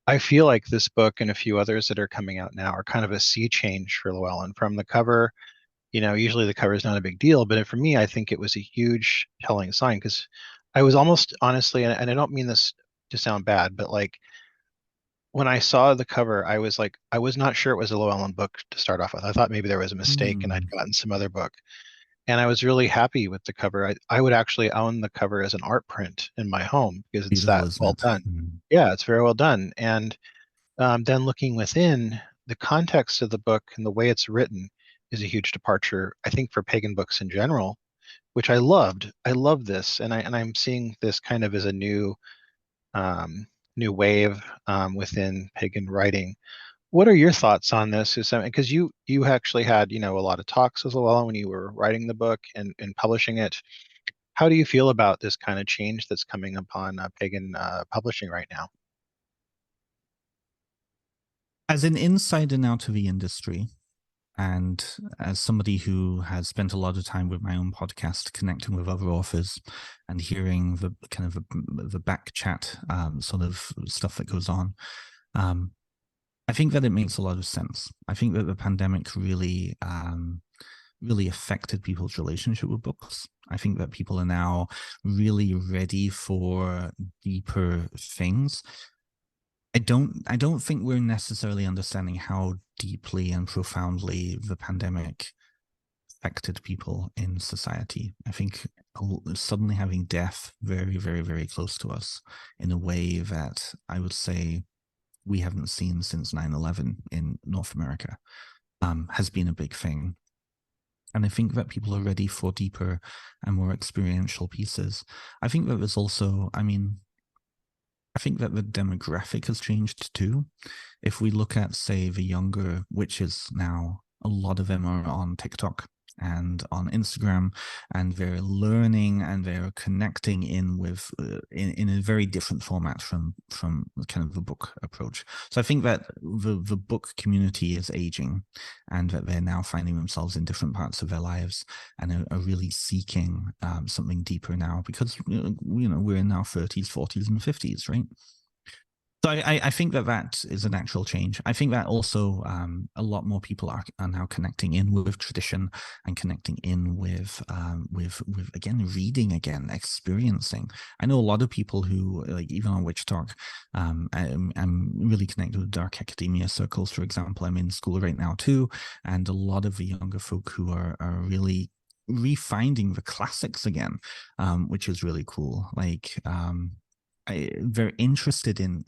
I feel like this book and a few others that are coming out now are kind of a sea change for Llewellyn. From the cover, usually the cover is not a big deal, but for me, I think it was a huge telling sign because I was almost honestly, and I don't mean this to sound bad, but like when I saw the cover, I was like, I was not sure it was a Llewellyn book to start off with. I thought maybe there was a mistake and I'd Mm. gotten some other book. And I was really happy with the cover. I would actually own the cover as an art print in my home because it's Beautiful, that isn't well it? done. Mm. Yeah, it's very well done. And then looking within, the context of the book and the way it's written is a huge departure, I think, for pagan books in general, which I loved. I love this, and I'm seeing this kind of as a um, new wave within pagan writing. What are your thoughts on this? Is because you actually had a lot of talks as well when you were writing the book and publishing it. How do you feel about this kind of change that's coming upon pagan publishing right now? As an insider now to the industry, and as somebody who has spent a lot of time with my own podcast, connecting with other authors and hearing the kind of the back chat sort of stuff that goes on, um, I think that it makes a lot of sense. I think that the pandemic really affected people's relationship with books. I think that people are now really ready for deeper things. I don't think we're necessarily understanding how deeply and profoundly the pandemic affected people in society. I think suddenly having death very, very, very close to us in a way that I would say we haven't seen since 9/11 in North America has been a big thing. And I think that people are ready for deeper and more experiential pieces. I think that there's also, I think that the demographic has changed too. If we look at, say, the younger witches now, a lot of them are on TikTok and on Instagram, and they're learning and they're connecting in with in a very different format from kind of the book approach. So I think that the book community is aging, and that they're now finding themselves in different parts of their lives and are really seeking something deeper now, because we're in our 30s, 40s, and 50s, right? So I think that is an actual change. I think that also a lot more people are now connecting in with tradition and connecting in with again, reading again, experiencing. I know a lot of people who, like, even on Witch Talk, I'm really connected with dark academia circles, for example. I'm in school right now too, and a lot of the younger folk who are really refinding the classics again, which is really cool. Like very interested in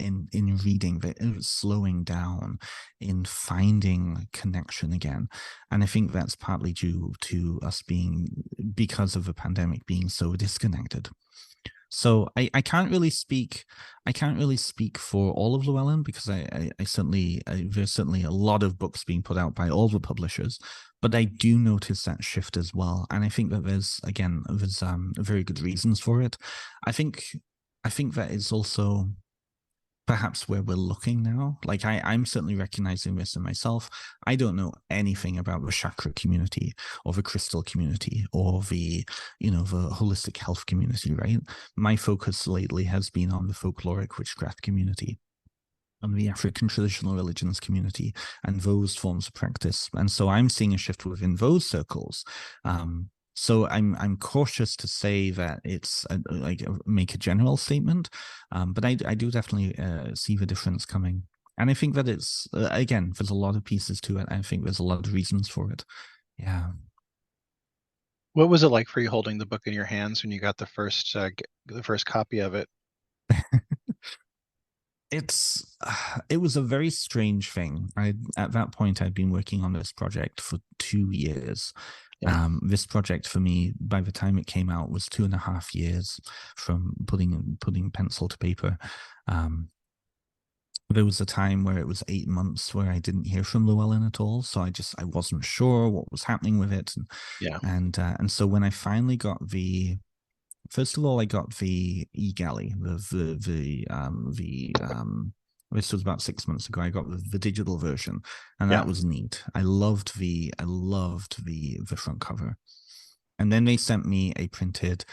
reading, slowing down, in finding connection again. And I think that's partly due to us being, because of the pandemic, being so disconnected. So I can't really speak. I can't really speak for all of Llewellyn, because I certainly there's certainly a lot of books being put out by all the publishers, but I do notice that shift as well, and I think that there's very good reasons for it. I think I think that is also perhaps where we're looking now. Like I'm certainly recognizing this in myself. I don't know anything about the chakra community or the crystal community or the holistic health community, right? My focus lately has been on the folkloric witchcraft community and the African traditional religions community and those forms of practice. And so I'm seeing a shift within those circles. So I'm cautious to say that it's make a general statement, but I do definitely see the difference coming. And I think that it's again, there's a lot of pieces to it. I think there's a lot of reasons for it. Yeah. What was it like for you holding the book in your hands when you got the first copy of it? It's it was a very strange thing. I At that point I'd been working on this project for 2 years. Yeah, This project for me, by the time it came out, was 2.5 years from putting pencil to paper. Um, there was a time where it was 8 months where I didn't hear from Llewellyn at all, so I wasn't sure what was happening with it, yeah, and so when I finally got the first of all, I got the e-galley, this was about 6 months ago. I got the digital version, and yeah. that was neat. I loved the front cover. And then they sent me a printed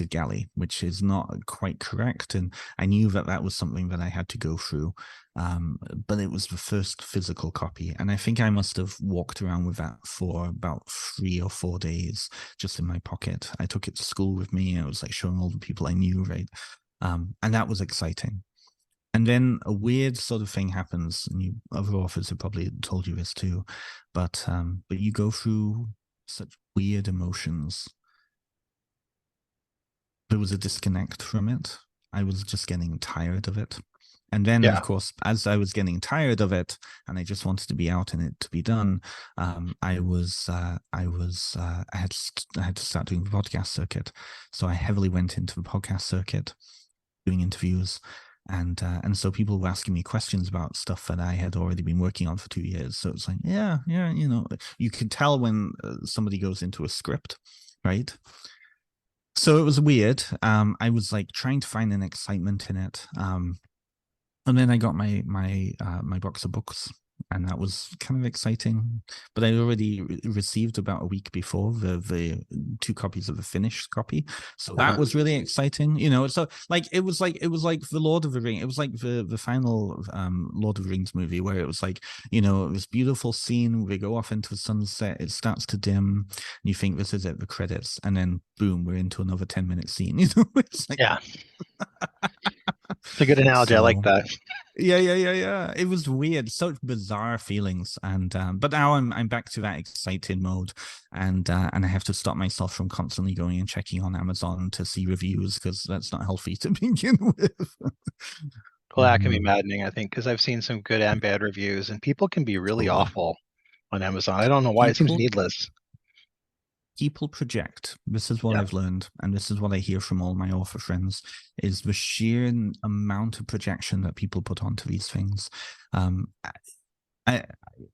galley, which is not quite correct, and I knew that that was something that I had to go through. But it was the first physical copy, and I think I must have walked around with that for about 3 or 4 days, just in my pocket. I took it to school with me. I was like showing all the people I knew, right? And that was exciting. And then a weird sort of thing happens, and other authors have probably told you this too, but you go through such weird emotions. There was a disconnect from it. I was just getting tired of it. And then, of Yeah. course, as I was getting tired of it, and I just wanted to be out and it to be done, I had to start doing the podcast circuit. So I heavily went into the podcast circuit, doing interviews, and so people were asking me questions about stuff that I had already been working on for 2 years. So it's like, yeah, you can tell when somebody goes into a script, right? So it was weird. I was like trying to find an excitement in it. And then I got my box of books, and that was kind of exciting. But I already received about a week before the 2 copies of the finished copy, so that Uh-huh. was really exciting. So like it was like the Lord of the Ring. It was like the final Lord of the Rings movie, where it was like this beautiful scene. We go off into the sunset. It starts to dim. And you think this is it, the credits, and then boom, we're into another 10-minute scene. It's like Yeah, it's a good analogy. I like so. that. Yeah. It was weird, such bizarre feelings, and but now I'm back to that excited mode, and I have to stop myself from constantly going and checking on Amazon to see reviews because that's not healthy to begin with. Well, that can be Mhm. maddening, I think, because I've seen some good and bad reviews, and people can be really Totally. awful on Amazon. I don't know why. It seems People needless. people project. This is what Yeah, I've learned, and this is what I hear from all my author friends: is the sheer amount of projection that people put onto these things. Um, I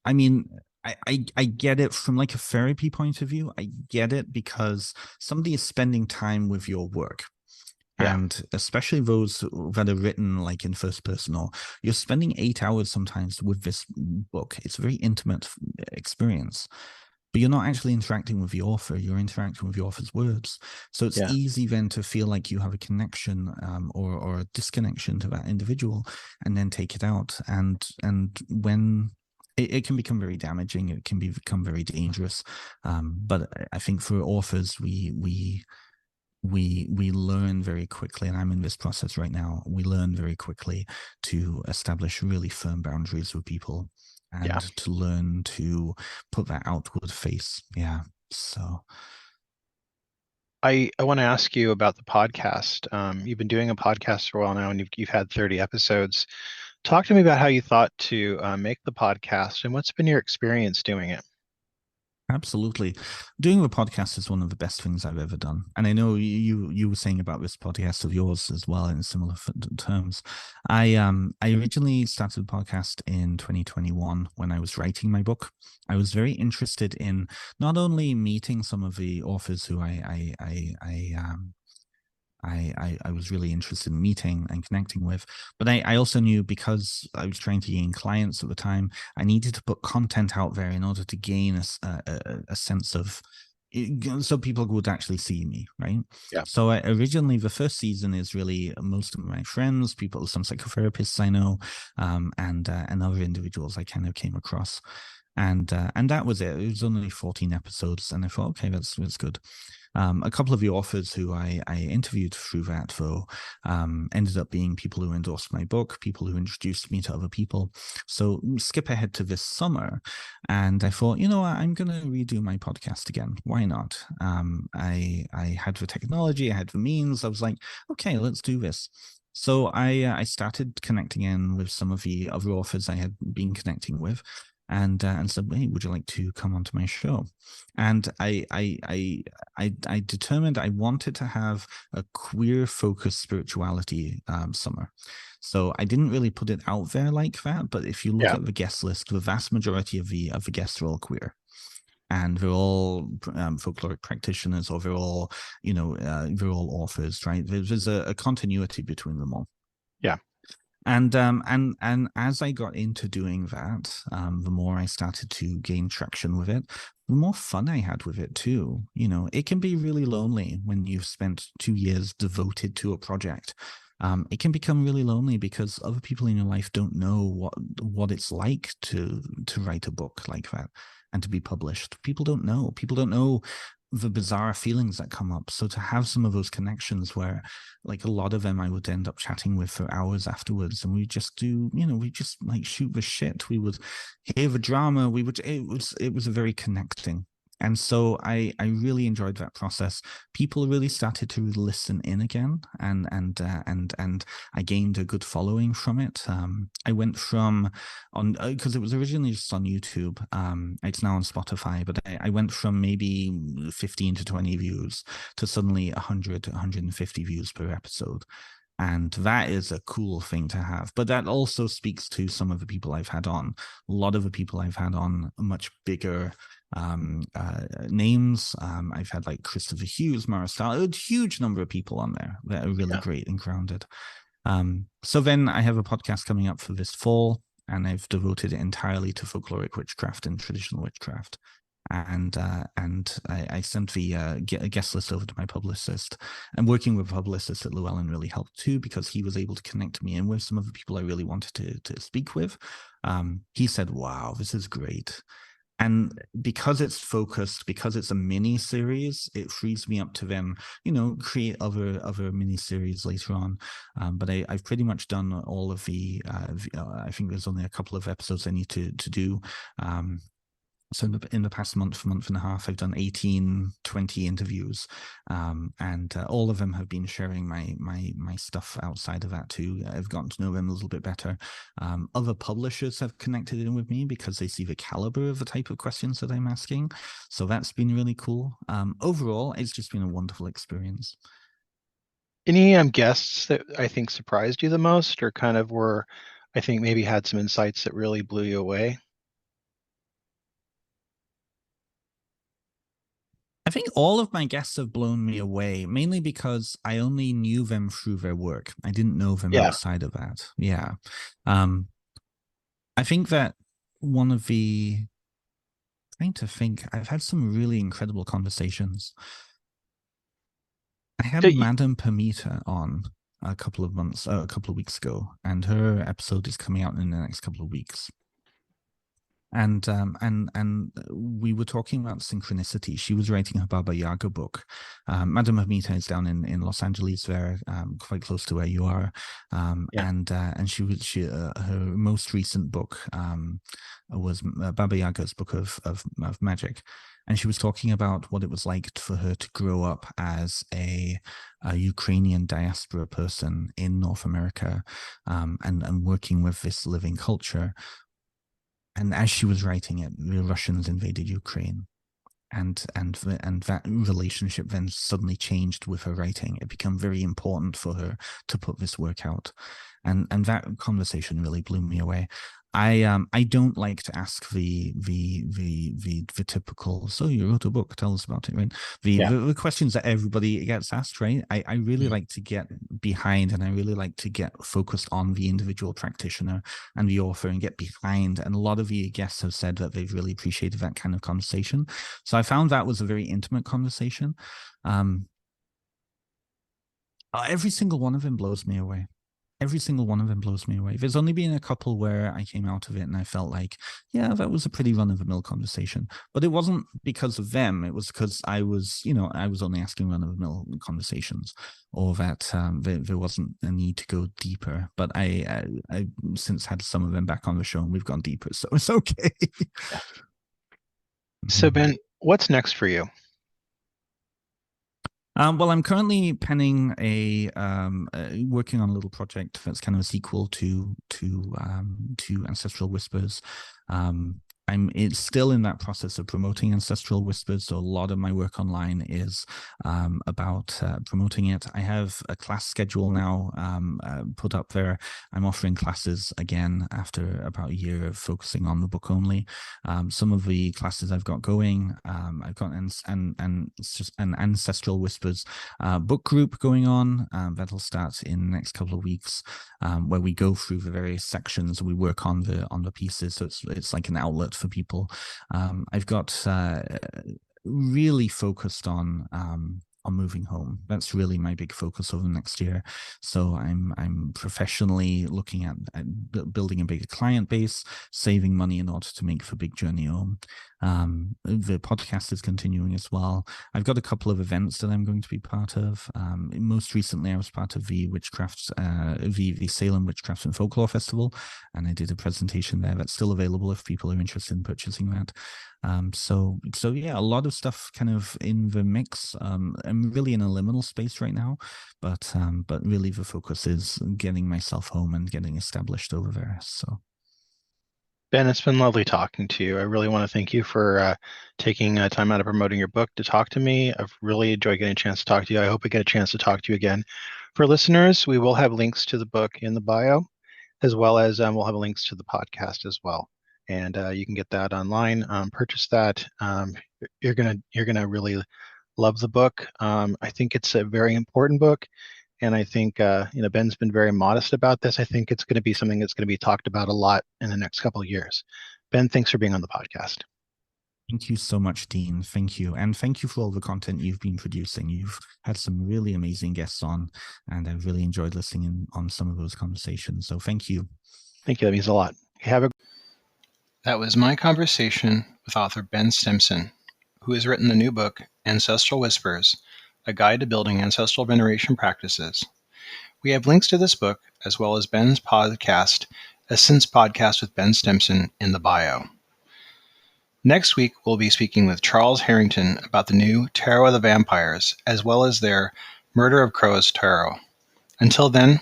I mean, I get it from like a therapy point of view. I get it because somebody is spending time with your work. yeah, And especially those that are written like in first person, or you're spending 8 hours sometimes with this book. It's a very intimate experience, but you're not actually interacting with the author. You're interacting with the author's words. So it's yeah. easy then to feel like you have a connection, or a disconnection to that individual, and then take it out. And when it can become very damaging, it can become very dangerous. But I think for authors, we learn very quickly, and I'm in this process right now. We learn very quickly to establish really firm boundaries with people, Yeah. and to learn to put that outward face. Yeah. So I want to ask you about the podcast. You've been doing a podcast for a while now, and you've had 30 episodes. Talk to me about how you thought to make the podcast, and what's been your experience doing it? absolutely. Doing the podcast is one of the best things I've ever done. And I know you were saying about this podcast of yours as well in similar terms. I originally started the podcast in 2021 when I was writing my book. I was very interested in not only meeting some of the authors who I I was really interested in meeting and connecting with. But I also knew, because I was trying to gain clients at the time, I needed to put content out there in order to gain a sense of, so people would actually see me, right? Yeah. So originally, the first season is really most of my friends, people, some psychotherapists I know, and other individuals I kind of came across, and that was it. It was only 14 episodes, and I thought, okay, that's good. A couple of the authors who I interviewed through that, though, ended up being people who endorsed my book, people who introduced me to other people. So skip ahead to this summer, and I thought, I'm going to redo my podcast again. Why not? I had the technology, I had the means. I was like, okay, let's do this. So I started connecting in with some of the other authors I had been connecting with, and said, hey, would you like to come onto my show? And I determined I wanted to have a queer focused spirituality summer. So I didn't really put it out there like that, but if you look Yeah. at the guest list, the vast majority of the guests are all queer. And they're all folkloric practitioners, or they're all, they're all authors, right? There's a continuity between them all. Yeah. And as I got into doing that, the more I started to gain traction with it, the more fun I had with it too. It can be really lonely when you've spent 2 years devoted to a project. It can become really lonely because other people in your life don't know what it's like to write a book like that and to be published. People don't know. People don't know the bizarre feelings that come up. So to have some of those connections where, like, a lot of them I would end up chatting with for hours afterwards, and we just do, we just like shoot the shit. We would hear the drama. It was a very connecting. And so I really enjoyed that process. People really started to listen in again, and I gained a good following from it. I went from on because it was originally just on YouTube. It's now on Spotify, but I went from maybe 15 to 20 views to suddenly 100 to 150 views per episode. And that is a cool thing to have. But that also speaks to some of the people I've had on. A lot of the people I've had on are much bigger names. I've had like Christopher Hughes, Mara Starr, a huge number of people on there that are really Yeah. great and grounded. So then I have a podcast coming up for this fall, and I've devoted it entirely to folkloric witchcraft and traditional witchcraft. And I sent the guest list over to my publicist, and working with a publicist at Llewellyn really helped too, because he was able to connect me in with some of the people I really wanted to speak with. He said, wow, this is great. And because it's focused, because it's a mini series, it frees me up to then, create other mini series later on. But I've pretty much done all of the. I think there's only a couple of episodes I need to do. So in the past month and a half, I've done 18, 20 interviews, and all of them have been sharing my stuff outside of that too. I've gotten to know them a little bit better. Other publishers have connected in with me because they see the caliber of the type of questions that I'm asking. So that's been really cool. Overall, it's just been a wonderful experience. Any guests that I think surprised you the most, or kind of were, I think, maybe had some insights that really blew you away? I think all of my guests have blown me away, mainly because I only knew them through their work. I didn't know them Yeah. outside of that. Yeah. I think that one of the, trying to think, I've had some really incredible conversations. I had So y- Madame Permita on a couple of weeks ago, and her episode is coming out in the next couple of weeks. And we were talking about synchronicity. She was writing her Baba Yaga book. Madame Hamita is down in Los Angeles, there, quite close to where you are. yeah. And her most recent book was Baba Yaga's book of magic, and she was talking about what it was like for her to grow up as a Ukrainian diaspora person in North America, and working with this living culture. And as she was writing it, the Russians invaded Ukraine, and that relationship then suddenly changed with her writing. It became very important for her to put this work out, and that conversation really blew me away. I don't like to ask the typical. So you wrote a book, tell us about it, right? Yeah. The questions that everybody gets asked, right? I really Mhm. like to get behind, and I really like to get focused on the individual practitioner and the author and get behind. And a lot of the guests have said that they've really appreciated that kind of conversation. So I found that was a very intimate conversation. Um, every single one of them blows me away. Every single one of them blows me away. There's only been a couple where I came out of it and I felt like, yeah, that was a pretty run of the mill conversation. But it wasn't because of them. It was because I was, I was only asking run of the mill conversations, or that there wasn't a need to go deeper. But I since had some of them back on the show and we've gone deeper, so it's okay. Yeah. So Ben, what's next for you? Well, I'm currently penning working on a little project that's kind of a sequel to Ancestral Whispers. It's still in that process of promoting Ancestral Whispers, so a lot of my work online is about promoting it. I have a class schedule now put up there. I'm offering classes again after about a year of focusing on the book only. Some of the classes I've got going, I've got it's just an Ancestral Whispers book group going on that'll start in the next couple of weeks, where we go through the various sections. We work on the pieces, so it's like an outlet for people. I've got really focused on moving home. That's really my big focus over the next year. So I'm professionally looking at building a bigger client base, saving money in order to make the big journey home. The podcast is continuing as well. I've got a couple of events that I'm going to be part of. Most recently, I was part of the Salem Witchcraft and Folklore Festival, and I did a presentation there that's still available if people are interested in purchasing that. So yeah, a lot of stuff kind of in the mix. I'm really in a liminal space right now, but really the focus is getting myself home and getting established over there. So Ben, it's been lovely talking to you. I really want to thank you for taking time out of promoting your book to talk to me. I've really enjoyed getting a chance to talk to you. I hope I get a chance to talk to you again. For listeners, we will have links to the book in the bio, as well as we'll have links to the podcast as well. And you can get that online, purchase that. You're gonna really love the book. I think it's a very important book. And I think Ben's been very modest about this. I think it's going to be something that's going to be talked about a lot in the next couple of years. Ben, thanks for being on the podcast. thank you so much, Dean. Thank you. And thank you for all the content you've been producing. You've had some really amazing guests on, and I've really enjoyed listening on some of those conversations. So thank you. Thank you. That means a lot. Have a That was my conversation with author Ben Stimpson, who has written the new book, Ancestral Whispers, A Guide to Building Ancestral Veneration Practices. We have links to this book, as well as Ben's podcast, Essence Podcast with Ben Stimpson, in the bio. Next week, we'll be speaking with Charles Harrington about the new Tarot of the Vampires, as well as their Murder of Crows Tarot. Until then,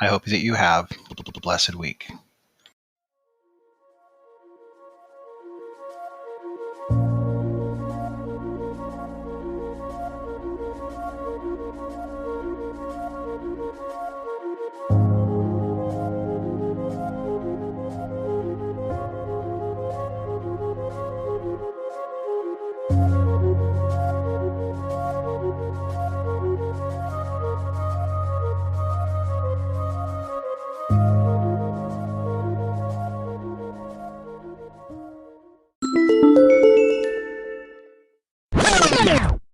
I hope that you have a blessed week.